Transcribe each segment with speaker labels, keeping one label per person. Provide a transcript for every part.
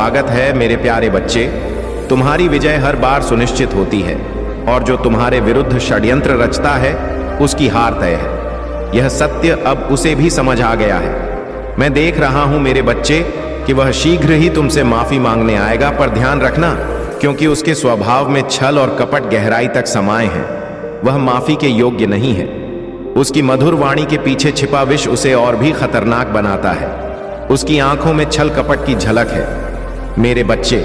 Speaker 1: स्वागत है मेरे प्यारे बच्चे। तुम्हारी विजय हर बार सुनिश्चित होती है और जो तुम्हारे विरुद्ध षड्यंत्र रचता है उसकी हार तय है। यह सत्य अब उसे भी समझ आ गया है। मैं देख रहा हूं मेरे बच्चे कि वह शीघ्र ही तुमसे माफी मांगने आएगा, पर ध्यान रखना, क्योंकि उसके स्वभाव में छल और कपट गहराई तक समाये हैं। वह माफी के योग्य नहीं है। उसकी मधुर वाणी के पीछे छिपा विष उसे और भी खतरनाक बनाता है। उसकी आंखों में छल कपट की झलक है। मेरे बच्चे,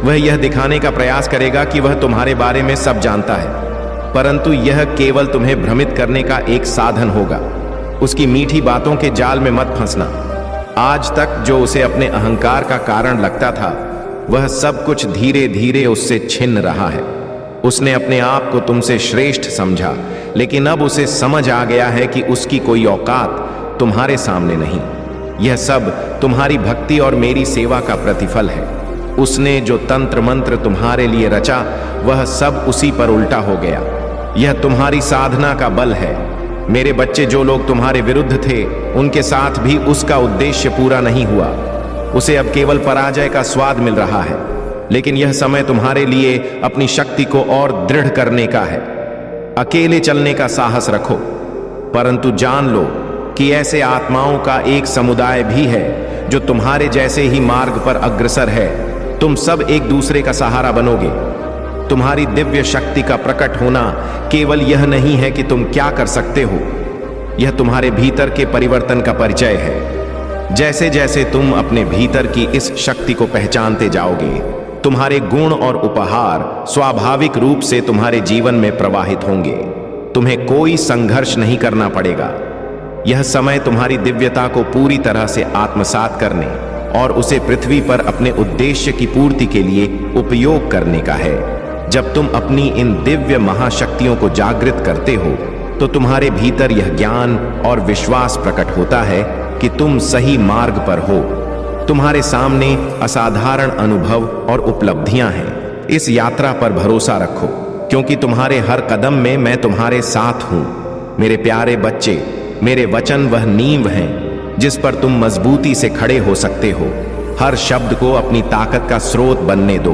Speaker 1: वह यह दिखाने का प्रयास करेगा कि वह तुम्हारे बारे में सब जानता है, परंतु यह केवल तुम्हें भ्रमित करने का एक साधन होगा। उसकी मीठी बातों के जाल में मत फंसना। आज तक जो उसे अपने अहंकार का कारण लगता था, वह सब कुछ धीरे धीरे उससे छिन रहा है। उसने अपने आप को तुमसे श्रेष्ठ समझा, लेकिन अब उसे समझ आ गया है कि उसकी कोई औकात तुम्हारे सामने नहीं। यह सब तुम्हारी भक्ति और मेरी सेवा का प्रतिफल है। उसने जो तंत्र मंत्र तुम्हारे लिए रचा, वह सब उसी पर उल्टा हो गया। यह तुम्हारी साधना का बल है। मेरे बच्चे, जो लोग तुम्हारे विरुद्ध थे, उनके साथ भी उसका उद्देश्य पूरा नहीं हुआ। उसे अब केवल पराजय का स्वाद मिल रहा है, लेकिन यह समय तुम्हारे लिए अपनी शक्ति को और दृढ़ करने का है। अकेले चलने का साहस रखो, परंतु जान लो कि ऐसे आत्माओं का एक समुदाय भी है जो तुम्हारे जैसे ही मार्ग पर अग्रसर है। तुम सब एक दूसरे का सहारा बनोगे। तुम्हारी दिव्य शक्ति का प्रकट होना केवल यह नहीं है कि तुम क्या कर सकते हो, यह तुम्हारे भीतर के परिवर्तन का परिचय है। जैसे जैसे तुम अपने भीतर की इस शक्ति को पहचानते जाओगे, तुम्हारे गुण और उपहार स्वाभाविक रूप से तुम्हारे जीवन में प्रवाहित होंगे। तुम्हें कोई संघर्ष नहीं करना पड़ेगा। यह समय तुम्हारी दिव्यता को पूरी तरह से आत्मसात करने और उसे पृथ्वी पर अपने उद्देश्य की पूर्ति के लिए उपयोग करने का है। जब तुम अपनी इन दिव्य महाशक्तियों को जागृत करते हो, तो तुम्हारे भीतर यह ज्ञान और विश्वास प्रकट होता है कि तुम सही मार्ग पर हो। तुम्हारे सामने असाधारण अनुभव और उपलब्धियां हैं। इस यात्रा पर भरोसा रखो, क्योंकि तुम्हारे हर कदम में मैं तुम्हारे साथ हूं। मेरे प्यारे बच्चे, मेरे वचन वह नींव हैं जिस पर तुम मजबूती से खड़े हो सकते हो। हर शब्द को अपनी ताकत का स्रोत बनने दो,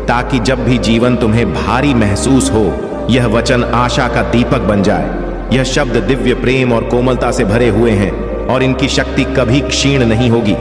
Speaker 1: ताकि जब भी जीवन तुम्हें भारी महसूस हो, यह वचन आशा का दीपक बन जाए। यह शब्द दिव्य प्रेम और कोमलता से भरे हुए हैं और इनकी शक्ति कभी क्षीण नहीं होगी।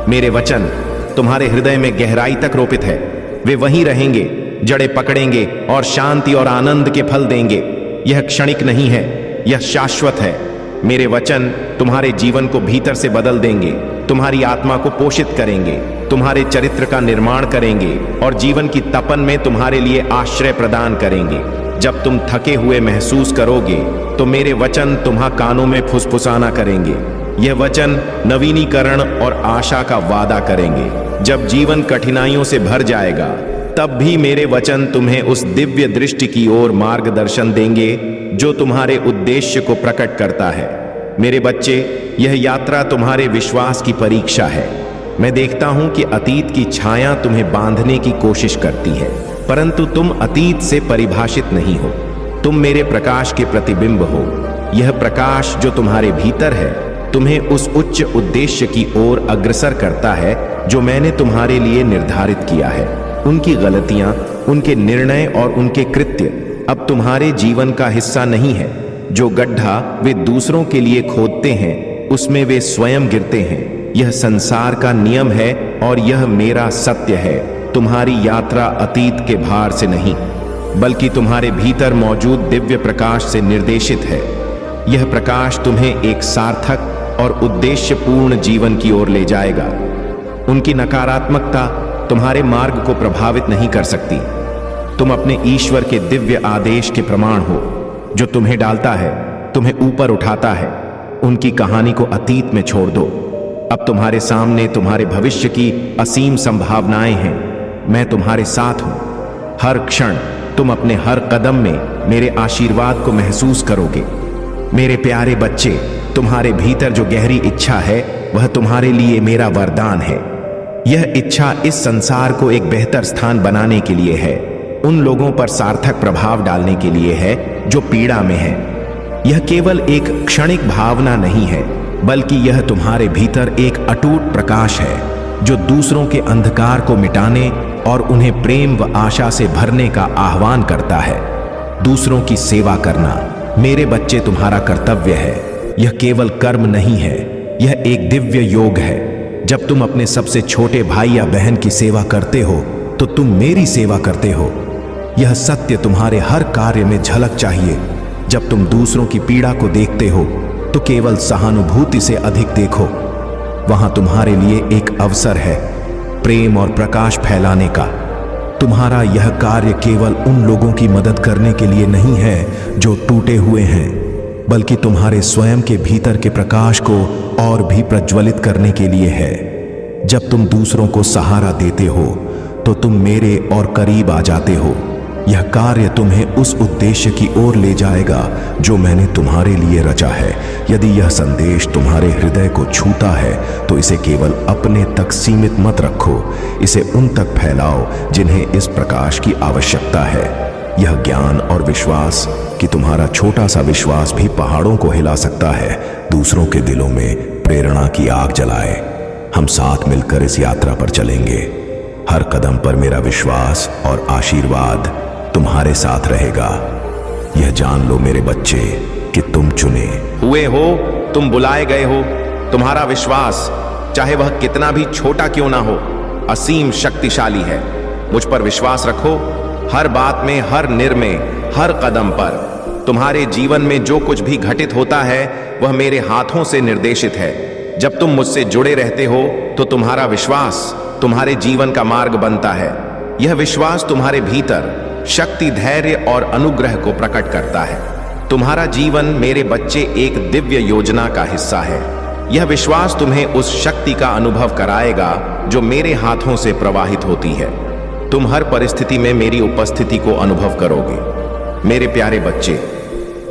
Speaker 1: मेरे वचन तुम्हारे हृदय में गहराई तक रोपित है। वे वहीं रहेंगे, जड़ें पकड़ेंगे और शांति और आनंद के फल देंगे। यह क्षणिक नहीं है, यह शाश्वत है। मेरे वचन तुम्हारे जीवन को भीतर से बदल देंगे, तुम्हारी आत्मा को पोषित करेंगे, तुम्हारे चरित्र का निर्माण करेंगे और जीवन की तपन में तुम्हारे लिए आश्रय प्रदान करेंगे। जब तुम थके हुए महसूस करोगे, तो मेरे वचन तुम्हारे कानों में फुसफुसाना करेंगे। यह वचन नवीनीकरण और आशा का वादा करेंगे। जब जीवन कठिनाइयों से भर जाएगा, तब भी मेरे वचन तुम्हें उस दिव्य दृष्टि की ओर मार्गदर्शन देंगे जो तुम्हारे उद्देश्य को प्रकट करता है। मेरे बच्चे, यह यात्रा तुम्हारे विश्वास की परीक्षा है। मैं देखता हूं कि अतीत की छाया तुम्हें बांधने की कोशिश करती है, परंतु तुम अतीत से परिभाषित नहीं हो। तुम मेरे प्रकाश के प्रतिबिंब हो। यह प्रकाश जो तुम्हारे भीतर है, तुम्हें उस उच्च उद्देश्य की ओर अग्रसर करता है जो मैंने तुम्हारे लिए निर्धारित किया है। उनकी गलतियां, उनके निर्णय और उनके कृत्य अब तुम्हारे जीवन का हिस्सा नहीं है। जो गड्ढा वे दूसरों के लिए खोदते हैं, उसमें वे स्वयं गिरते हैं। यह संसार का नियम है और यह मेरा सत्य है। तुम्हारी यात्रा अतीत के भार से नहीं, बल्कि तुम्हारे भीतर मौजूद दिव्य प्रकाश से निर्देशित है। यह प्रकाश तुम्हें एक सार्थक और उद्देश्यपूर्ण जीवन की ओर ले जाएगा। उनकी नकारात्मकता तुम्हारे मार्ग को प्रभावित नहीं कर सकती। तुम अपने ईश्वर के दिव्य आदेश के प्रमाण हो, जो तुम्हें डालता है, तुम्हें ऊपर उठाता है। उनकी कहानी को अतीत में छोड़ दो। अब तुम्हारे सामने तुम्हारे भविष्य की असीम संभावनाएं हैं। मैं तुम्हारे साथ हूं। हर क्षण तुम अपने हर कदम में मेरे आशीर्वाद को महसूस करोगे। मेरे प्यारे बच्चे, तुम्हारे भीतर जो गहरी इच्छा है, वह तुम्हारे लिए मेरा वरदान है। यह इच्छा इस संसार को एक बेहतर स्थान बनाने के लिए है, उन लोगों पर सार्थक प्रभाव डालने के लिए है जो पीड़ा में है। यह केवल एक क्षणिक भावना नहीं है, बल्कि यह तुम्हारे भीतर एक अटूट प्रकाश है। जो दूसरों के अंधकार को मिटाने और उन्हें प्रेम व आशा से भरने का आह्वान करता है। दूसरों की सेवा करना मेरे बच्चे तुम्हारा कर्तव्य है। यह केवल कर्म नहीं है, यह एक दिव्य योग है। जब तुम अपने सबसे छोटे भाई या बहन की सेवा करते हो तो तुम मेरी सेवा करते हो। यह सत्य तुम्हारे हर कार्य में झलक चाहिए। जब तुम दूसरों की पीड़ा को देखते हो तो केवल सहानुभूति से अधिक देखो। वहां तुम्हारे लिए एक अवसर है प्रेम और प्रकाश फैलाने का। तुम्हारा यह कार्य केवल उन लोगों की मदद करने के लिए नहीं है जो टूटे हुए हैं, बल्कि तुम्हारे स्वयं के भीतर के प्रकाश को और भी प्रज्वलित करने के लिए है। जब तुम दूसरों को सहारा देते हो तो तुम मेरे और करीब आ जाते हो। यह कार्य तुम्हें उस उद्देश्य की ओर ले जाएगा जो मैंने तुम्हारे लिए रचा है। यदि यह संदेश तुम्हारे हृदय को छूता है तो इसे केवल अपने तक सीमित मत रखो, इसे उन तक फैलाओ जिन्हें इस प्रकाश की आवश्यकता है। यह ज्ञान और विश्वास कि तुम्हारा छोटा सा विश्वास भी पहाड़ों को हिला सकता है, दूसरों के दिलों में प्रेरणा की आग जलाए। हम साथ मिलकर इस यात्रा पर चलेंगे। हर कदम पर मेरा विश्वास और आशीर्वाद तुम्हारे साथ रहेगा। यह जान लो मेरे बच्चे कि तुम चुने हुए हो, तुम बुलाए गए हो। तुम्हारा विश्वास, चाहे वह कितना भी छोटा क्यों ना हो, असीम शक्तिशाली है। मुझ पर विश्वास रखो। हर बात में, हर निर्णय, हर कदम पर तुम्हारे जीवन में जो कुछ भी घटित होता है वह मेरे हाथों से निर्देशित है। जब तुम मुझसे जुड़े रहते हो तो तुम्हारा विश्वास तुम्हारे जीवन का मार्ग बनता है। यह विश्वास तुम्हारे भीतर शक्ति, धैर्य और अनुग्रह को प्रकट करता है। तुम्हारा जीवन मेरे बच्चे एक दिव्य योजना का हिस्सा है। यह विश्वास तुम्हें उस शक्ति का अनुभव कराएगा जो मेरे हाथों से प्रवाहित होती है। तुम हर परिस्थिति में मेरी उपस्थिति को अनुभव करोगे। मेरे प्यारे बच्चे,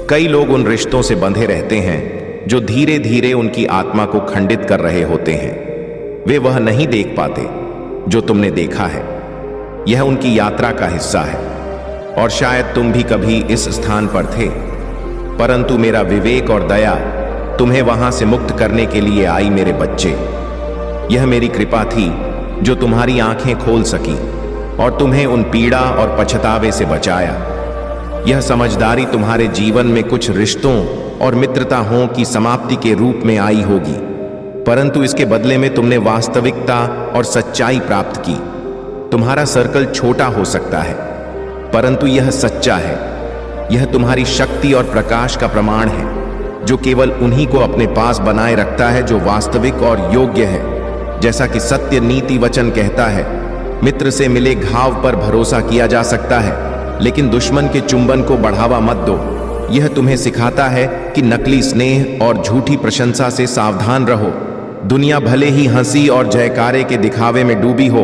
Speaker 1: कई लोग उन रिश्तों से बंधे रहते हैं जो धीरे धीरे उनकी आत्मा को खंडित कर रहे होते हैं। वे वह नहीं देख पाते जो तुमने देखा है। यह उनकी यात्रा का हिस्सा है और शायद तुम भी कभी इस स्थान पर थे, परंतु मेरा विवेक और दया तुम्हें वहां से मुक्त करने के लिए आई। मेरे बच्चे, यह मेरी कृपा थी जो तुम्हारी आंखें खोल सकी और तुम्हें उन पीड़ा और पछतावे से बचाया। यह समझदारी तुम्हारे जीवन में कुछ रिश्तों और मित्रताओं की समाप्ति के रूप में आई होगी, परंतु इसके बदले में तुमने वास्तविकता और सच्चाई प्राप्त की। तुम्हारा सर्कल छोटा हो सकता है, परंतु यह सच्चा है। यह तुम्हारी शक्ति और प्रकाश का प्रमाण है जो केवल उन्हीं को अपने पास बनाए रखता है जो वास्तविक और योग्य है। जैसा कि सत्य नीति वचन कहता है, मित्र से मिले घाव पर भरोसा किया जा सकता है, लेकिन दुश्मन के चुंबन को बढ़ावा मत दो। यह तुम्हें सिखाता है कि नकली स्नेह और झूठी प्रशंसा से सावधान रहो। दुनिया भले ही हंसी और जयकारे के दिखावे में डूबी हो,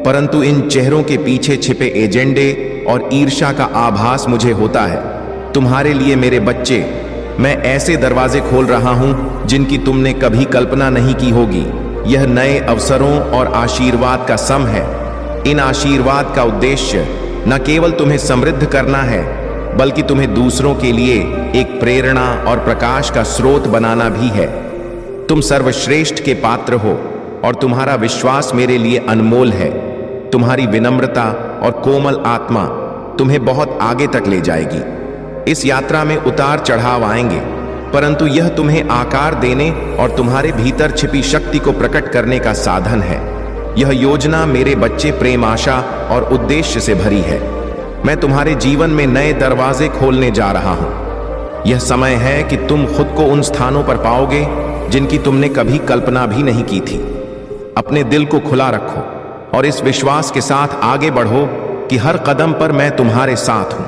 Speaker 1: परंतु इन चेहरों के पीछे छिपे एजेंडे और ईर्ष्या का आभास मुझे होता है। तुम्हारे लिए मेरे बच्चे, मैं ऐसे दरवाजे खोल रहा हूं जिनकी तुमने कभी कल्पना नहीं की होगी। यह नए अवसरों और आशीर्वाद का सम है। इन आशीर्वाद का उद्देश्य न केवल तुम्हें समृद्ध करना है, बल्कि तुम्हें दूसरों के लिए एक प्रेरणा और प्रकाश का स्रोत बनाना भी है। तुम सर्वश्रेष्ठ के पात्र हो और तुम्हारा विश्वास मेरे लिए अनमोल है। तुम्हारी विनम्रता और कोमल आत्मा तुम्हें बहुत आगे तक ले जाएगी। इस यात्रा में उतार चढ़ाव आएंगे, परंतु यह तुम्हें आकार देने और तुम्हारे भीतर छिपी शक्ति को प्रकट करने का साधन है। यह योजना मेरे बच्चे प्रेम, आशा और उद्देश्य से भरी है। मैं तुम्हारे जीवन में नए दरवाजे खोलने जा रहा हूं। यह समय है कि तुम खुद को उन स्थानों पर पाओगे जिनकी तुमने कभी कल्पना भी नहीं की थी। अपने दिल को खुला रखो और इस विश्वास के साथ आगे बढ़ो कि हर कदम पर मैं तुम्हारे साथ हूं।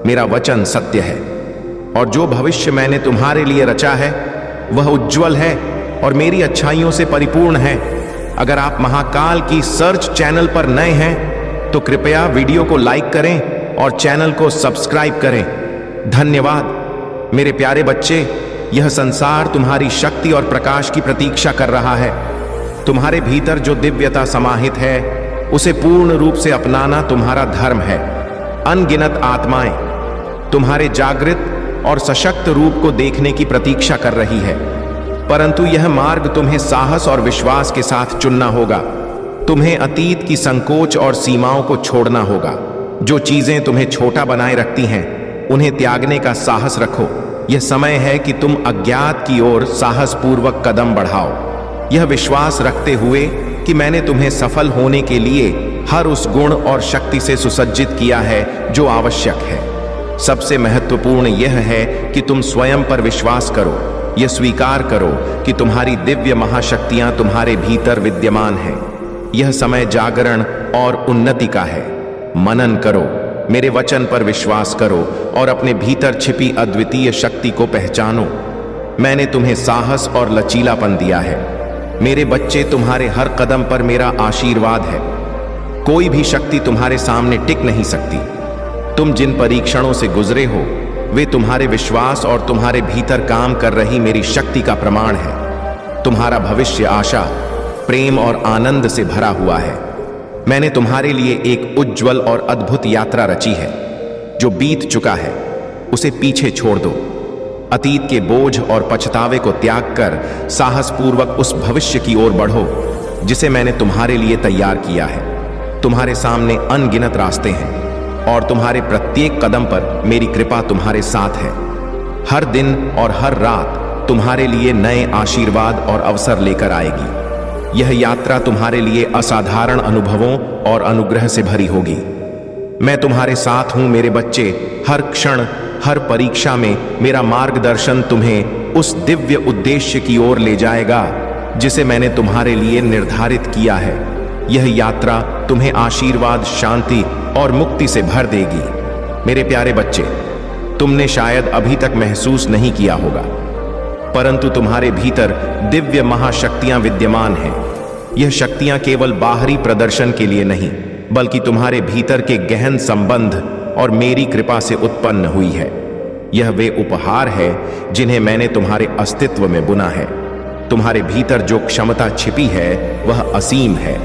Speaker 1: मेरा वचन सत्य है और जो भविष्य मैंने तुम्हारे लिए रचा है वह उज्जवल है और मेरी अच्छाइयों से परिपूर्ण है। अगर आप महाकाल की सर्च चैनल पर नए हैं तो कृपया वीडियो को लाइक करें और चैनल को सब्सक्राइब करें। धन्यवाद मेरे प्यारे बच्चे। यह संसार तुम्हारी शक्ति और प्रकाश की प्रतीक्षा कर रहा है। तुम्हारे भीतर जो दिव्यता समाहित है उसे पूर्ण रूप से अपनाना तुम्हारा धर्म है। अनगिनत आत्माएं तुम्हारे जागृत और सशक्त रूप को देखने की प्रतीक्षा कर रही है। परंतु यह मार्ग तुम्हें साहस और विश्वास के साथ चुनना होगा। तुम्हें अतीत की संकोच और सीमाओं को छोड़ना होगा। जो चीजें तुम्हें छोटा बनाए रखती हैं, उन्हें त्यागने का साहस रखो। यह समय है कि तुम अज्ञात की ओर साहसपूर्वक कदम बढ़ाओ, यह विश्वास रखते हुए कि मैंने तुम्हें सफल होने के लिए हर उस गुण और शक्ति से सुसज्जित किया है जो आवश्यक है। सबसे महत्वपूर्ण यह है कि तुम स्वयं पर विश्वास करो। यह स्वीकार करो कि तुम्हारी दिव्य महाशक्तियां तुम्हारे भीतर विद्यमान हैं। यह समय जागरण और उन्नति का है। मनन करो, मेरे वचन पर विश्वास करो और अपने भीतर छिपी अद्वितीय शक्ति को पहचानो। मैंने तुम्हें साहस और लचीलापन दिया है। मेरे बच्चे, तुम्हारे हर कदम पर मेरा आशीर्वाद है। कोई भी शक्ति तुम्हारे सामने टिक नहीं सकती। तुम जिन परीक्षणों से गुजरे हो, वे तुम्हारे विश्वास और तुम्हारे भीतर काम कर रही मेरी शक्ति का प्रमाण है। तुम्हारा भविष्य आशा, प्रेम और आनंद से भरा हुआ है। मैंने तुम्हारे लिए एक उज्जवल और अद्भुत यात्रा रची है। जो बीत चुका है उसे पीछे छोड़ दो। अतीत के बोझ और पछतावे को त्याग कर साहसपूर्वक उस भविष्य की ओर बढ़ो जिसे मैंने तुम्हारे लिए तैयार किया है। तुम्हारे सामने अनगिनत रास्ते हैं और तुम्हारे प्रत्येक कदम पर मेरी कृपा तुम्हारे साथ है। हर दिन और हर रात तुम्हारे लिए नए आशीर्वाद और अवसर लेकर आएगी। यह यात्रा तुम्हारे लिए असाधारण अनुभवों और अनुग्रह से भरी होगी। मैं तुम्हारे साथ हूं मेरे बच्चे। हर क्षण, हर परीक्षा में मेरा मार्गदर्शन तुम्हें उस दिव्य उद्देश्य की ओर ले जाएगा जिसे मैंने तुम्हारे लिए निर्धारित किया है। यह यात्रा तुम्हें आशीर्वाद, शांति और मुक्ति से भर देगी। मेरे प्यारे बच्चे, तुमने शायद अभी तक महसूस नहीं किया होगा, परंतु तुम्हारे भीतर दिव्य महाशक्तियां विद्यमान हैं। यह शक्तियां केवल बाहरी प्रदर्शन के लिए नहीं, बल्कि तुम्हारे भीतर के गहन संबंध और मेरी कृपा से उत्पन्न हुई है। यह वे उपहार है जिन्हें मैंने तुम्हारे अस्तित्व में बुना है। तुम्हारे भीतर जो क्षमता छिपी है वह असीम है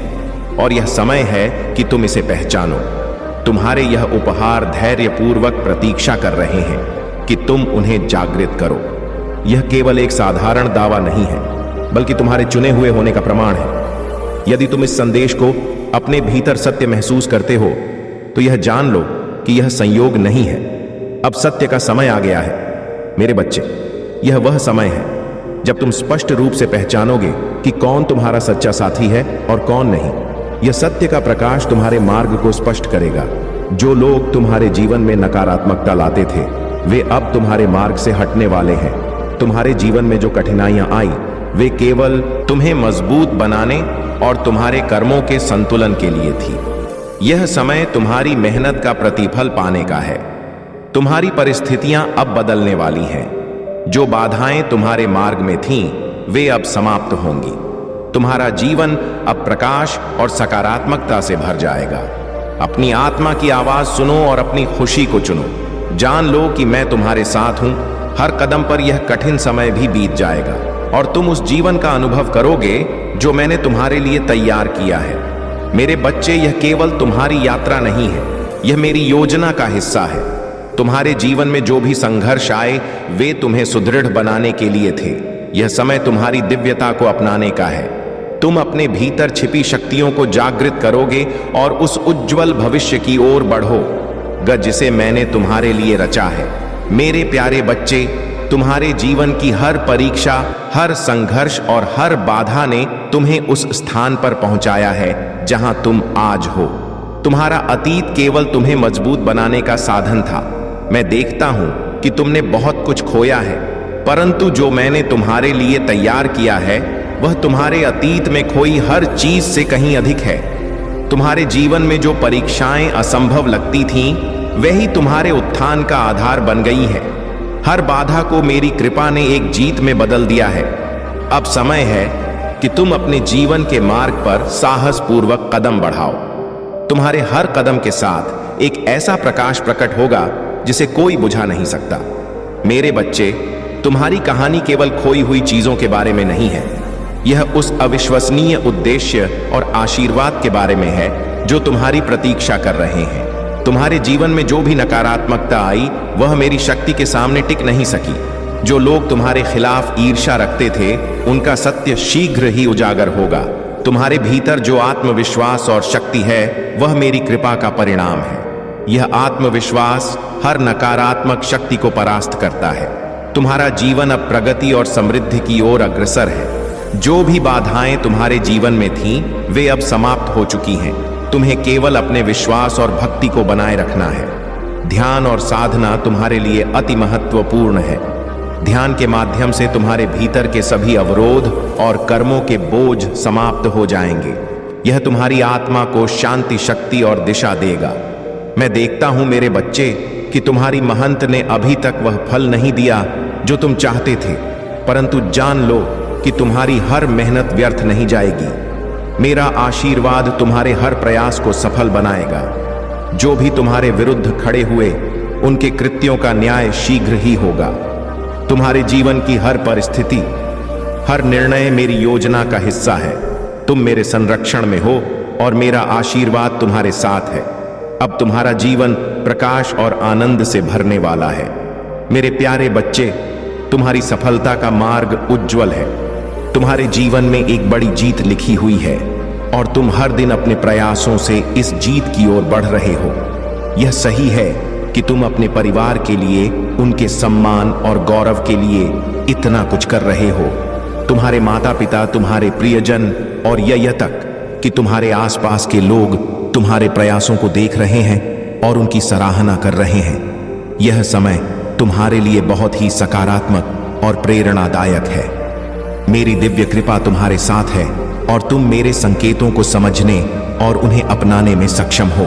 Speaker 1: और यह समय है कि तुम इसे पहचानो। तुम्हारे यह उपहार धैर्यपूर्वक प्रतीक्षा कर रहे हैं कि तुम उन्हें जागृत करो। यह केवल एक साधारण दावा नहीं है, बल्कि तुम्हारे चुने हुए होने का प्रमाण है। यदि तुम इस संदेश को अपने भीतर सत्य महसूस करते हो, तो यह जान लो कि यह संयोग नहीं है। अब सत्य का समय आ गया है। मेरे बच्चे, यह वह समय है जब तुम स्पष्ट रूप से पहचानोगे कि कौन तुम्हारा सच्चा साथी है और कौन नहीं। यह सत्य का प्रकाश तुम्हारे मार्ग को स्पष्ट करेगा। जो लोग तुम्हारे जीवन में नकारात्मकता लाते थे, वे अब तुम्हारे मार्ग से हटने वाले हैं। तुम्हारे जीवन में जो कठिनाइयां आई, वे केवल तुम्हें मजबूत बनाने और तुम्हारे कर्मों के संतुलन के लिए थी। यह समय तुम्हारी मेहनत का प्रतिफल पाने का है। तुम्हारी परिस्थितियां अब बदलने वाली हैं। जो बाधाएं तुम्हारे मार्ग में थीं, वे अब समाप्त होंगी। तुम्हारा जीवन अब प्रकाश और सकारात्मकता से भर जाएगा। अपनी आत्मा की आवाज सुनो और अपनी खुशी को चुनो। जान लो कि मैं तुम्हारे साथ हूं। हर कदम पर यह कठिन समय भी बीत जाएगा और तुम उस जीवन का अनुभव करोगे जो मैंने तुम्हारे लिए तैयार किया है। मेरे बच्चे, यह केवल तुम्हारी यात्रा नहीं है, यह मेरी योजना का हिस्सा है। तुम्हारे जीवन में जो भी संघर्ष आए, वे तुम्हें सुदृढ़ बनाने के लिए थे। यह समय तुम्हारी दिव्यता को अपनाने का है। तुम अपने भीतर छिपी शक्तियों को जागृत करोगे और उस उज्जवल भविष्य की ओर बढ़ोगे जिसे मैंने तुम्हारे लिए रचा है। मेरे प्यारे बच्चे, तुम्हारे जीवन की हर परीक्षा, हर संघर्ष और हर बाधा ने तुम्हें उस स्थान पर पहुंचाया है जहां तुम आज हो। तुम्हारा अतीत केवल तुम्हें मजबूत बनाने का साधन था। मैं देखता हूं कि तुमने बहुत कुछ खोया है, परंतु जो मैंने तुम्हारे लिए तैयार किया है वह तुम्हारे अतीत में खोई हर चीज से कहीं अधिक है। तुम्हारे जीवन में जो परीक्षाएं असंभव लगती थीं, वही तुम्हारे उत्थान का आधार बन गई है। हर बाधा को मेरी कृपा ने एक जीत में बदल दिया है। अब समय है कि तुम अपने जीवन के मार्ग पर साहसपूर्वक कदम बढ़ाओ। तुम्हारे हर कदम के साथ एक ऐसा प्रकाश प्रकट होगा जिसे कोई बुझा नहीं सकता। मेरे बच्चे, तुम्हारी कहानी केवल खोई हुई चीजों के बारे में नहीं है। यह उस अविश्वसनीय उद्देश्य और आशीर्वाद के बारे में है जो तुम्हारी प्रतीक्षा कर रहे हैं। तुम्हारे जीवन में जो भी नकारात्मकता आई, वह मेरी शक्ति के सामने टिक नहीं सकी। जो लोग तुम्हारे खिलाफ ईर्ष्या रखते थे, उनका सत्य शीघ्र ही उजागर होगा। तुम्हारे भीतर जो आत्मविश्वास और शक्ति है, वह मेरी कृपा का परिणाम है। यह आत्मविश्वास हर नकारात्मक शक्ति को परास्त करता है। तुम्हारा जीवन अब प्रगति और समृद्धि की ओर अग्रसर है। जो भी बाधाएं तुम्हारे जीवन में थीं, वे अब समाप्त हो चुकी हैं। तुम्हें केवल अपने विश्वास और भक्ति को बनाए रखना है। ध्यान और साधना तुम्हारे लिए अति महत्वपूर्ण है। ध्यान के माध्यम से तुम्हारे भीतर के सभी अवरोध और कर्मों के बोझ समाप्त हो जाएंगे। यह तुम्हारी आत्मा को शांति, शक्ति और दिशा देगा। मैं देखता हूं मेरे बच्चे कि तुम्हारी महंत ने अभी तक वह फल नहीं दिया जो तुम चाहते थे, परंतु जान लो कि तुम्हारी हर मेहनत व्यर्थ नहीं जाएगी। मेरा आशीर्वाद तुम्हारे हर प्रयास को सफल बनाएगा। जो भी तुम्हारे विरुद्ध खड़े हुए, उनके कृत्यों का न्याय शीघ्र ही होगा। तुम्हारे जीवन की हर परिस्थिति, हर निर्णय मेरी योजना का हिस्सा है। तुम मेरे संरक्षण में हो और मेरा आशीर्वाद तुम्हारे साथ है। अब तुम्हारा जीवन प्रकाश और आनंद से भरने वाला है। मेरे प्यारे बच्चे, तुम्हारी सफलता का मार्ग उज्जवल है। तुम्हारे जीवन में एक बड़ी जीत लिखी हुई है और तुम हर दिन अपने प्रयासों से इस जीत की ओर बढ़ रहे हो। यह सही है कि तुम अपने परिवार के लिए, उनके सम्मान और गौरव के लिए इतना कुछ कर रहे हो। तुम्हारे माता पिता, तुम्हारे प्रियजन और यह तक कि तुम्हारे आसपास के लोग तुम्हारे प्रयासों को देख रहे हैं और उनकी सराहना कर रहे हैं। यह समय तुम्हारे लिए बहुत ही सकारात्मक और प्रेरणादायक है। मेरी दिव्य कृपा तुम्हारे साथ है और तुम मेरे संकेतों को समझने और उन्हें अपनाने में सक्षम हो।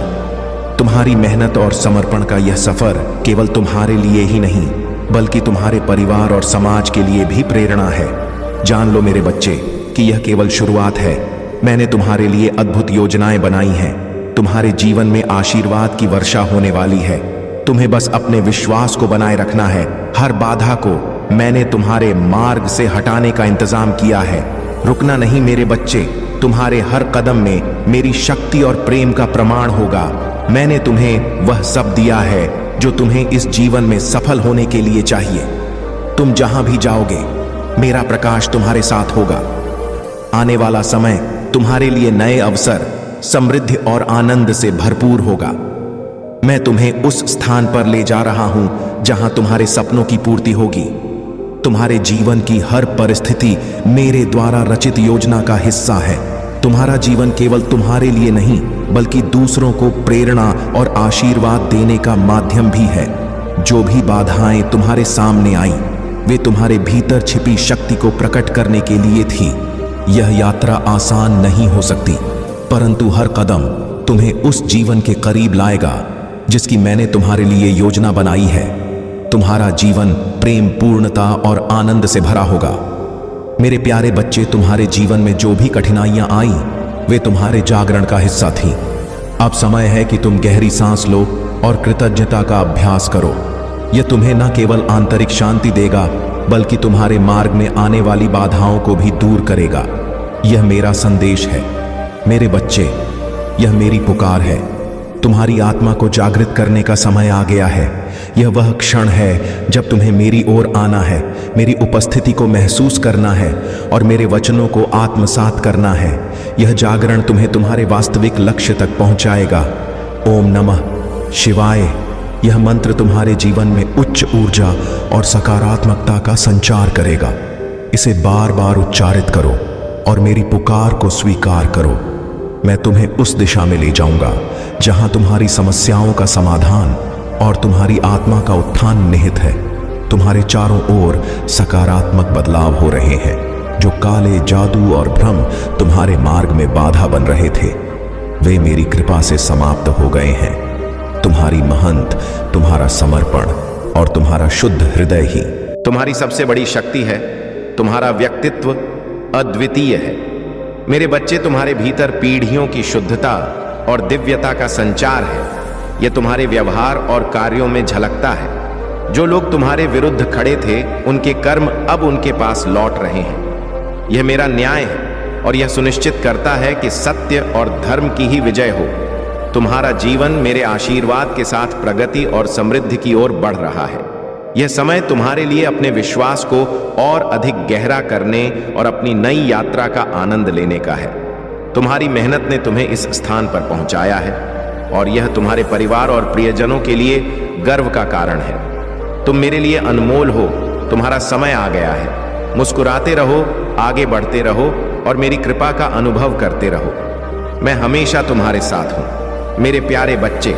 Speaker 1: तुम्हारी मेहनत और समर्पण का यह सफर केवल तुम्हारे लिए ही नहीं, बल्कि तुम्हारे परिवार और समाज के लिए भी प्रेरणा है। जान लो मेरे बच्चे कि यह केवल शुरुआत है। मैंने तुम्हारे लिए अद्भुत योजनाएं बनाई हैं। तुम्हारे जीवन में आशीर्वाद की वर्षा होने वाली है। तुम्हें बस अपने विश्वास को बनाए रखना है। हर बाधा को मैंने तुम्हारे मार्ग से हटाने का इंतजाम किया है। रुकना नहीं मेरे बच्चे। तुम्हारे हर कदम में मेरी शक्ति और प्रेम का प्रमाण होगा। मैंने तुम्हें वह सब दिया है जो तुम्हें इस जीवन में सफल होने के लिए चाहिए। तुम जहां भी जाओगे, मेरा प्रकाश तुम्हारे साथ होगा। आने वाला समय तुम्हारे लिए नए अवसर, समृद्धि और आनंद से भरपूर होगा। मैं तुम्हें उस स्थान पर ले जा रहा हूं जहां तुम्हारे सपनों की पूर्ति होगी। तुम्हारे जीवन की हर परिस्थिति मेरे द्वारा रचित योजना का हिस्सा है। तुम्हारा जीवन केवल तुम्हारे लिए नहीं, बल्कि दूसरों को प्रेरणा और आशीर्वाद देने का माध्यम भी है। जो भी बाधाएं तुम्हारे सामने आई, वे तुम्हारे भीतर छिपी शक्ति को प्रकट करने के लिए थी। यह यात्रा आसान नहीं हो सकती, परंतु हर कदम तुम्हें उस जीवन के करीब लाएगा जिसकी मैंने तुम्हारे लिए योजना बनाई है। तुम्हारा जीवन प्रेम, पूर्णता और आनंद से भरा होगा। मेरे प्यारे बच्चे, तुम्हारे जीवन में जो भी कठिनाइयां आई, वे तुम्हारे जागरण का हिस्सा थीं। अब समय है कि तुम गहरी सांस लो और कृतज्ञता का अभ्यास करो। यह तुम्हें न केवल आंतरिक शांति देगा, बल्कि तुम्हारे मार्ग में आने वाली बाधाओं को भी दूर करेगा। यह मेरा संदेश है मेरे बच्चे, यह मेरी पुकार है। तुम्हारी आत्मा को जागृत करने का समय आ गया है। यह वह क्षण है जब तुम्हें मेरी ओर आना है, मेरी उपस्थिति को महसूस करना है और मेरे वचनों को आत्मसात करना है। यह जागरण तुम्हें तुम्हारे वास्तविक लक्ष्य तक पहुंचाएगा। ओम नमः शिवाय। यह मंत्र तुम्हारे जीवन में उच्च ऊर्जा और सकारात्मकता का संचार करेगा। इसे बार बार उच्चारित करो और मेरी पुकार को स्वीकार करो। मैं तुम्हें उस दिशा में ले जाऊंगा जहां तुम्हारी समस्याओं का समाधान और तुम्हारी आत्मा का उत्थान निहित है। तुम्हारे चारों ओर सकारात्मक बदलाव हो रहे हैं। जो काले जादू और भ्रम तुम्हारे मार्ग में बाधा बन रहे थे, वे मेरी कृपा से समाप्त हो गए हैं। तुम्हारी महंत, तुम्हारा समर्पण और तुम्हारा शुद्ध हृदय ही तुम्हारी सबसे बड़ी शक्ति है। तुम्हारा व्यक्तित्व अद्वितीय है। मेरे बच्चे, तुम्हारे भीतर पीढ़ियों की शुद्धता और दिव्यता का संचार है। यह तुम्हारे व्यवहार और कार्यों में झलकता है। जो लोग तुम्हारे विरुद्ध खड़े थे, उनके कर्म अब उनके पास लौट रहे हैं। यह मेरा न्याय है और यह सुनिश्चित करता है कि सत्य और धर्म की ही विजय हो। तुम्हारा जीवन मेरे आशीर्वाद के साथ प्रगति और समृद्धि की ओर बढ़ रहा है। यह समय तुम्हारे लिए अपने विश्वास को और अधिक गहरा करने और अपनी नई यात्रा का आनंद लेने का है। तुम्हारी मेहनत ने तुम्हें इस स्थान पर पहुंचाया है और यह तुम्हारे परिवार और प्रियजनों के लिए गर्व का कारण है। तुम मेरे लिए अनमोल हो। तुम्हारा समय आ गया है। मुस्कुराते रहो, आगे बढ़ते रहो और मेरी कृपा का अनुभव करते रहो। मैं हमेशा तुम्हारे साथ हूं। मेरे प्यारे बच्चे,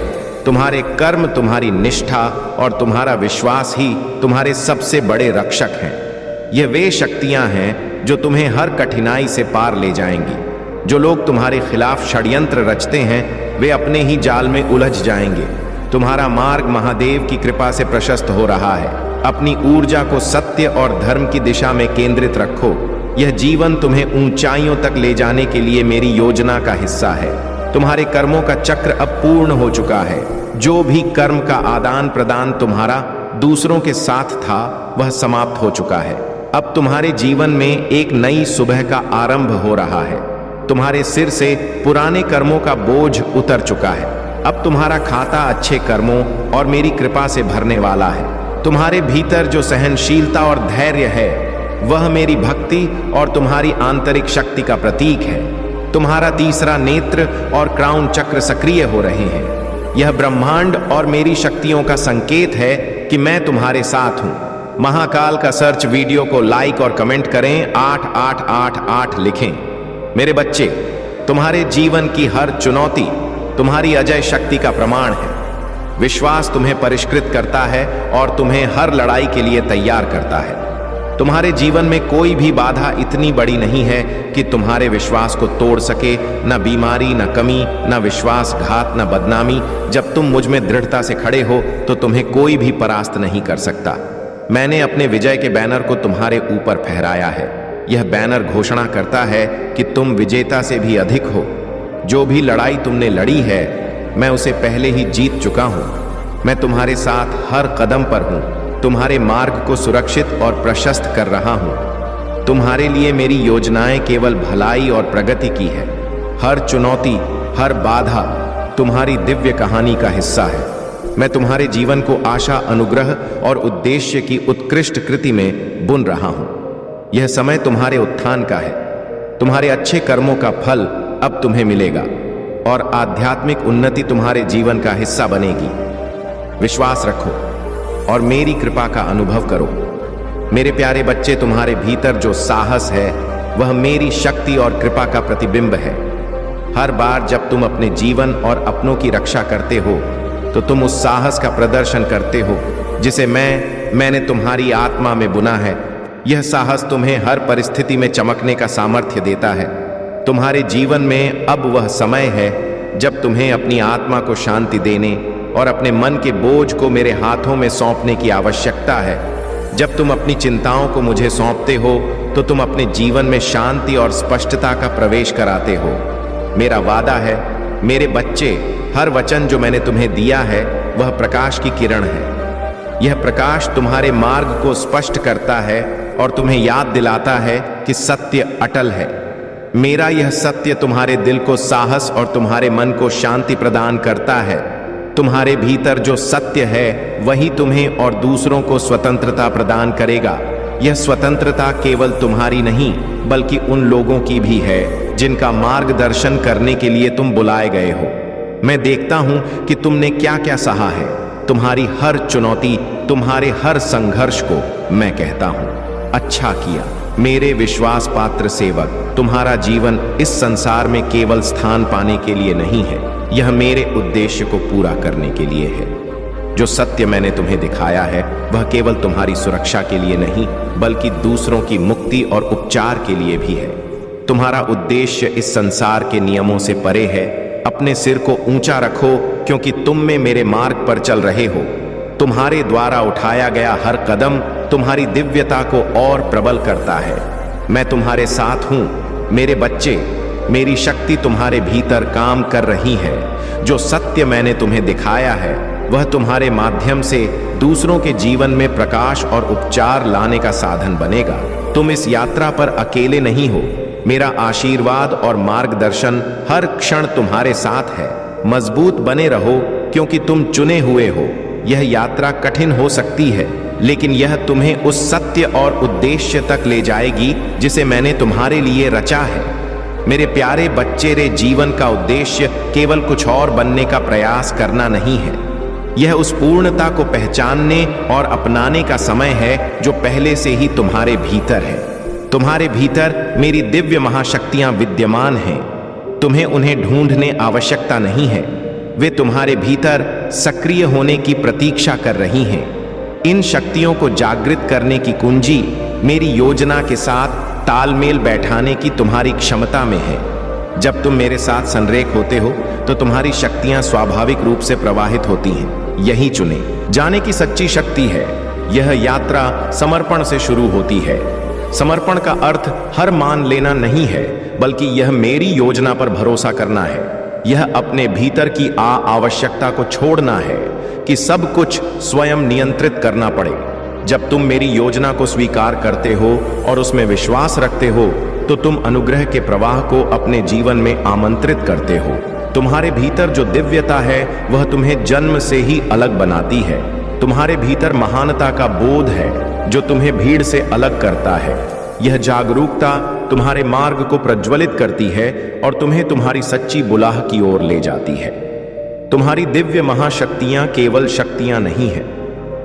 Speaker 1: तुम्हारे कर्म, तुम्हारी निष्ठा और तुम्हारा विश्वास ही तुम्हारे सबसे बड़े रक्षक हैं। ये वे शक्तियां हैं जो तुम्हें हर कठिनाई से पार ले जाएंगी। जो लोग तुम्हारे खिलाफ षड्यंत्र रचते हैं वे अपने ही जाल में उलझ जाएंगे। तुम्हारा मार्ग महादेव की कृपा से प्रशस्त हो रहा है। अपनी ऊर्जा को सत्य और धर्म की दिशा में केंद्रित रखो। यह जीवन तुम्हें ऊंचाइयों तक ले जाने के लिए मेरी योजना का हिस्सा है। तुम्हारे कर्मों का चक्र अब पूर्ण हो चुका है। जो भी कर्म का आदान प्रदान तुम्हारा दूसरों के साथ था वह समाप्त हो चुका है। अब तुम्हारे जीवन में एक नई सुबह का आरंभ हो रहा है। तुम्हारे सिर से पुराने कर्मों का बोझ उतर चुका है। अब तुम्हारा खाता अच्छे कर्मों और मेरी कृपा से भरने वाला है। तुम्हारे भीतर जो सहनशीलता और धैर्य है वह मेरी भक्ति और तुम्हारी आंतरिक शक्ति का प्रतीक है। तुम्हारा तीसरा नेत्र और क्राउन चक्र सक्रिय हो रहे हैं। यह ब्रह्मांड और मेरी शक्तियों का संकेत है कि मैं तुम्हारे साथ हूं। महाकाल का सर्च वीडियो को लाइक और कमेंट करें, 8888 लिखें। मेरे बच्चे, तुम्हारे जीवन की हर चुनौती तुम्हारी अजय शक्ति का प्रमाण है। विश्वास तुम्हें परिष्कृत करता है और तुम्हें हर लड़ाई के लिए तैयार करता है। तुम्हारे जीवन में कोई भी बाधा इतनी बड़ी नहीं है कि तुम्हारे विश्वास को तोड़ सके। न बीमारी, न कमी, न विश्वासघात, न बदनामी। जब तुम मुझ में दृढ़ता से खड़े हो तो तुम्हें कोई भी परास्त नहीं कर सकता। मैंने अपने विजय के बैनर को तुम्हारे ऊपर फहराया है। यह बैनर घोषणा करता है कि तुम विजेता से भी अधिक हो। जो भी लड़ाई तुमने लड़ी है मैं उसे पहले ही जीत चुका हूं। मैं तुम्हारे साथ हर कदम पर हूं। तुम्हारे मार्ग को सुरक्षित और प्रशस्त कर रहा हूं। तुम्हारे लिए मेरी योजनाएं केवल भलाई और प्रगति की है। हर चुनौती, हर बाधा तुम्हारी दिव्य कहानी का हिस्सा है। मैं तुम्हारे जीवन को आशा, अनुग्रह और उद्देश्य की उत्कृष्ट कृति में बुन रहा हूं। यह समय तुम्हारे उत्थान का है। तुम्हारे अच्छे कर्मों का फल अब तुम्हें मिलेगा और आध्यात्मिक उन्नति तुम्हारे जीवन का हिस्सा बनेगी। विश्वास रखो और मेरी कृपा का अनुभव करो। मेरे प्यारे बच्चे, तुम्हारे भीतर जो साहस है वह मेरी शक्ति और कृपा का प्रतिबिंब है। हर बार जब तुम अपने जीवन और अपनों की रक्षा करते हो तो तुम उस साहस का प्रदर्शन करते हो जिसे मैंने तुम्हारी आत्मा में बुना है। यह साहस तुम्हें हर परिस्थिति में चमकने का सामर्थ्य देता है। तुम्हारे जीवन में अब वह समय है जब तुम्हें अपनी आत्मा को शांति देने और अपने मन के बोझ को मेरे हाथों में सौंपने की आवश्यकता है। जब तुम अपनी चिंताओं को मुझे सौंपते हो तो तुम अपने जीवन में शांति और स्पष्टता का प्रवेश कराते हो। मेरा वादा है मेरे बच्चे, हर वचन जो मैंने तुम्हें दिया है वह प्रकाश की किरण है। यह प्रकाश तुम्हारे मार्ग को स्पष्ट करता है और तुम्हें याद दिलाता है कि सत्य अटल है। मेरा यह सत्य तुम्हारे दिल को साहस और तुम्हारे मन को शांति प्रदान करता है। तुम्हारे भीतर जो सत्य है वही तुम्हें और दूसरों को स्वतंत्रता प्रदान करेगा। यह स्वतंत्रता केवल तुम्हारी नहीं बल्कि उन लोगों की भी है जिनका मार्गदर्शन करने के लिए तुम बुलाए गए हो। मैं देखता हूं कि तुमने क्या क्या सहा है। तुम्हारी हर चुनौती, तुम्हारे हर संघर्ष को मैं कहता हूं, अच्छा किया मेरे विश्वास पात्र सेवक। तुम्हारा जीवन इस संसार में केवल स्थान पाने के लिए नहीं है, यह मेरे उद्देश्य को पूरा करने के लिए है। जो सत्य मैंने तुम्हें दिखाया है वह केवल तुम्हारी सुरक्षा के लिए नहीं बल्कि दूसरों की मुक्ति और उपचार के लिए भी है। तुम्हारा उद्देश्य इस संसार के नियमों से परे है। अपने सिर को ऊंचा रखो क्योंकि तुम में मेरे मार्ग पर चल रहे हो। तुम्हारे द्वारा उठाया गया हर कदम तुम्हारी दिव्यता को और प्रबल करता है। मैं तुम्हारे साथ हूं मेरे बच्चे। मेरी शक्ति तुम्हारे भीतर काम कर रही है। जो सत्य मैंने तुम्हें दिखाया है वह तुम्हारे माध्यम से दूसरों के जीवन में प्रकाश और उपचार लाने का साधन बनेगा। तुम इस यात्रा पर अकेले नहीं हो। मेरा आशीर्वाद और मार्गदर्शन हर क्षण तुम्हारे साथ है। मजबूत बने रहो क्योंकि तुम चुने हुए हो। यह यात्रा कठिन हो सकती है लेकिन यह तुम्हें उस सत्य और उद्देश्य तक ले जाएगी जिसे मैंने तुम्हारे लिए रचा है। मेरे प्यारे बच्चे रे, जीवन का उद्देश्य केवल कुछ और बनने का प्रयास करना नहीं है। यह उस पूर्णता को पहचानने और अपनाने का समय है जो पहले से ही तुम्हारे भीतर है। तुम्हारे भीतर मेरी दिव्य महाशक्तियां विद्यमान हैं। तुम्हें उन्हें ढूंढने आवश्यकता नहीं है। वे तुम्हारे भीतर सक्रिय होने की प्रतीक्षा कर रही हैं। इन शक्तियों को जागृत करने की कुंजी मेरी योजना के साथ तालमेल बैठाने की तुम्हारी क्षमता में है। जब तुम मेरे साथ संरेख होते हो तो तुम्हारी शक्तियां स्वाभाविक रूप से प्रवाहित होती हैं। यही चुने जाने की सच्ची शक्ति है। यह यात्रा समर्पण से शुरू होती है। समर्पण का अर्थ हर मान लेना नहीं है, बल्कि यह मेरी योजना पर भरोसा करना है। यह अपने भीतर की आवश्यकता को छोड़ना है कि सब कुछ स्वयं नियंत्रित करना पड़े। जब तुम मेरी योजना को स्वीकार करते हो और उसमें विश्वास रखते हो तो तुम अनुग्रह के प्रवाह को अपने जीवन में आमंत्रित करते हो। तुम्हारे भीतर जो दिव्यता है वह तुम्हें जन्म से ही अलग बनाती है। तुम्हारे भीतर महानता का बोध है जो तुम्हें भीड़ से अलग करता है। यह जागरूकता तुम्हारे मार्ग को प्रज्वलित करती है और तुम्हें तुम्हारी सच्ची बुलाह की ओर ले जाती है। तुम्हारी दिव्य महाशक्तियां केवल शक्तियां नहीं हैं,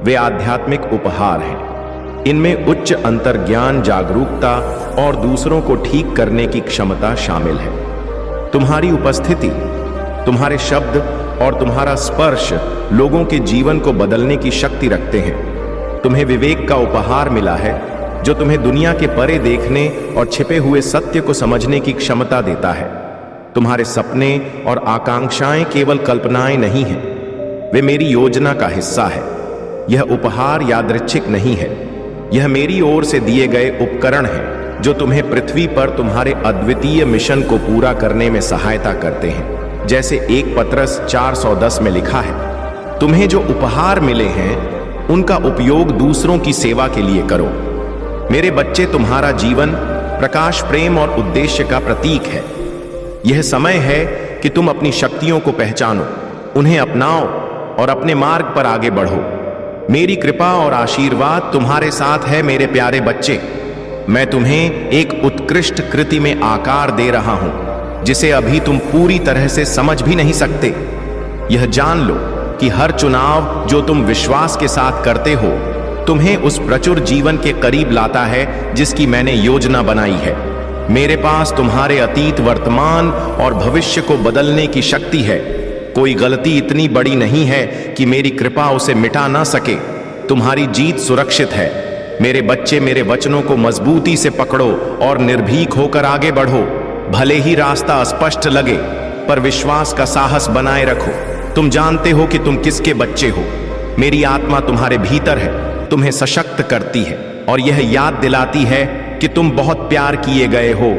Speaker 1: वे आध्यात्मिक उपहार हैं। इनमें उच्च अंतर्ज्ञान, जागरूकता और दूसरों को ठीक करने की क्षमता शामिल है। तुम्हारी उपस्थिति, तुम्हारे शब्द और तुम्हारा स्पर्श लोगों के जीवन को बदलने की शक्ति रखते हैं। तुम्हें विवेक का उपहार मिला है जो तुम्हें दुनिया के परे देखने और छिपे हुए सत्य को समझने की क्षमता देता है। तुम्हारे सपने और आकांक्षाएं केवल कल्पनाएं नहीं हैं, वे मेरी योजना का हिस्सा है। यह उपहार यादृच्छिक नहीं है, यह मेरी ओर से दिए गए उपकरण हैं जो तुम्हें पृथ्वी पर तुम्हारे अद्वितीय मिशन को पूरा करने में सहायता करते हैं। जैसे 1 पत्रस 4:10 में लिखा है, तुम्हें जो उपहार मिले हैं उनका उपयोग दूसरों की सेवा के लिए करो। मेरे बच्चे, तुम्हारा जीवन प्रकाश, प्रेम और उद्देश्य का प्रतीक है। यह समय है कि तुम अपनी शक्तियों को पहचानो, उन्हें अपनाओ और अपने मार्ग पर आगे बढ़ो। मेरी कृपा और आशीर्वाद तुम्हारे साथ है मेरे प्यारे बच्चे। मैं तुम्हें एक उत्कृष्ट कृति में आकार दे रहा हूं जिसे अभी तुम पूरी तरह से समझ भी नहीं सकते। यह जान लो कि हर चुनाव जो तुम विश्वास के साथ करते हो तुम्हें उस प्रचुर जीवन के करीब लाता है जिसकी मैंने योजना बनाई है। मेरे पास तुम्हारे अतीत, वर्तमान और भविष्य को बदलने की शक्ति है। कोई गलती इतनी बड़ी नहीं है कि मेरी कृपा उसे मिटा ना सके। तुम्हारी जीत सुरक्षित है। मेरे बच्चे, मेरे वचनों को मजबूती से पकड़ो और निर्भीक होकर आगे बढ़ो। भले ही रास्ता अस्पष्ट लगे, पर विश्वास का साहस बनाए रखो। तुम जानते हो कि तुम किसके बच्चे हो। मेरी आत्मा तुम्हारे भीतर है, तुम्हें सशक्त करती है और यह याद दिलाती है कि तुम बहुत प्यार किए गए हो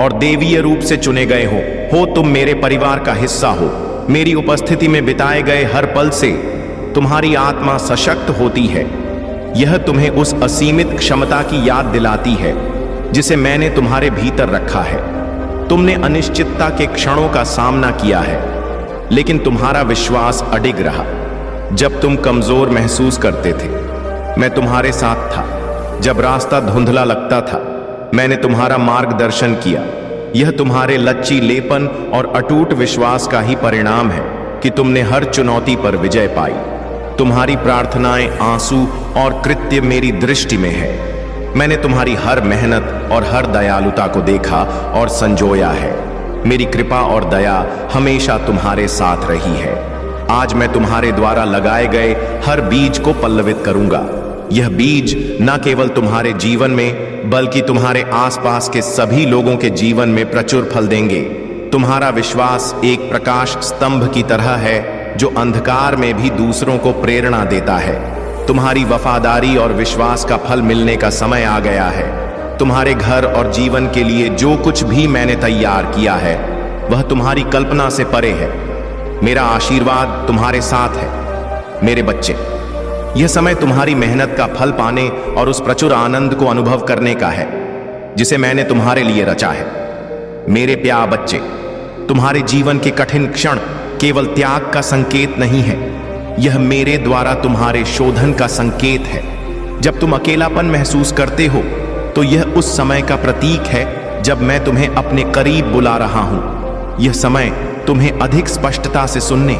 Speaker 1: और देवीय रूप से चुने गए हो। तुम मेरे परिवार का हिस्सा हो। मेरी उपस्थिति में बिताए गए हर पल से तुम्हारी आत्मा सशक्त होती है। यह तुम्हें उस असीमित क्षमता की याद दिलाती है जिसे मैंने तुम्हारे भीतर रखा है। तुमने अनिश्चितता के क्षणों का सामना किया है, लेकिन तुम्हारा विश्वास अडिग रहा। जब तुम कमजोर महसूस करते थे, मैं तुम्हारे साथ था। जब रास्ता धुंधला लगता था, मैंने तुम्हारा मार्गदर्शन किया। यह तुम्हारे लचीलेपन और अटूट विश्वास का ही परिणाम है कि तुमने हर चुनौती पर विजय पाई। तुम्हारी प्रार्थनाएं, आंसू और कृत्य मेरी दृष्टि में है। मैंने तुम्हारी हर मेहनत और हर दयालुता को देखा और संजोया है। मेरी कृपा और दया हमेशा तुम्हारे साथ रही है। आज मैं तुम्हारे द्वारा लगाए गए हर बीज को पल्लवित करूंगा। यह बीज न केवल तुम्हारे जीवन में बल्कि तुम्हारे आसपास के सभी लोगों के जीवन में प्रचुर फल देंगे। तुम्हारा विश्वास एक प्रकाश स्तंभ की तरह है जो अंधकार में भी दूसरों को प्रेरणा देता है। तुम्हारी वफादारी और विश्वास का फल मिलने का समय आ गया है। तुम्हारे घर और जीवन के लिए जो कुछ भी मैंने तैयार किया है वह तुम्हारी कल्पना से परे है। मेरा आशीर्वाद तुम्हारे साथ है। मेरे बच्चे, यह समय तुम्हारी मेहनत का फल पाने और उस प्रचुर आनंद को अनुभव करने का है जिसे मैंने तुम्हारे लिए रचा है। मेरे प्यारे बच्चे, तुम्हारे जीवन के कठिन क्षण केवल त्याग का संकेत नहीं है, यह मेरे द्वारा तुम्हारे शोधन का संकेत है। जब तुम अकेलापन महसूस करते हो तो यह उस समय का प्रतीक है जब मैं तुम्हें अपने करीब बुला रहा हूं। यह समय तुम्हें अधिक स्पष्टता से सुनने,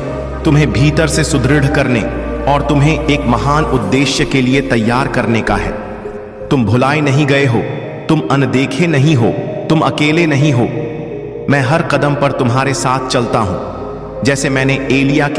Speaker 1: तुम्हें भीतर से सुदृढ़ करने और तुम्हें एक महान उद्देश्य के लिए तैयार करने का है। तुम भुलाए नहीं गए हो, तुम अनदेखे नहीं हो, तुम अकेले नहीं हो। मैं हर कदम पर तुम्हारे साथ चलता हूं, जैसे मैंने एलिया के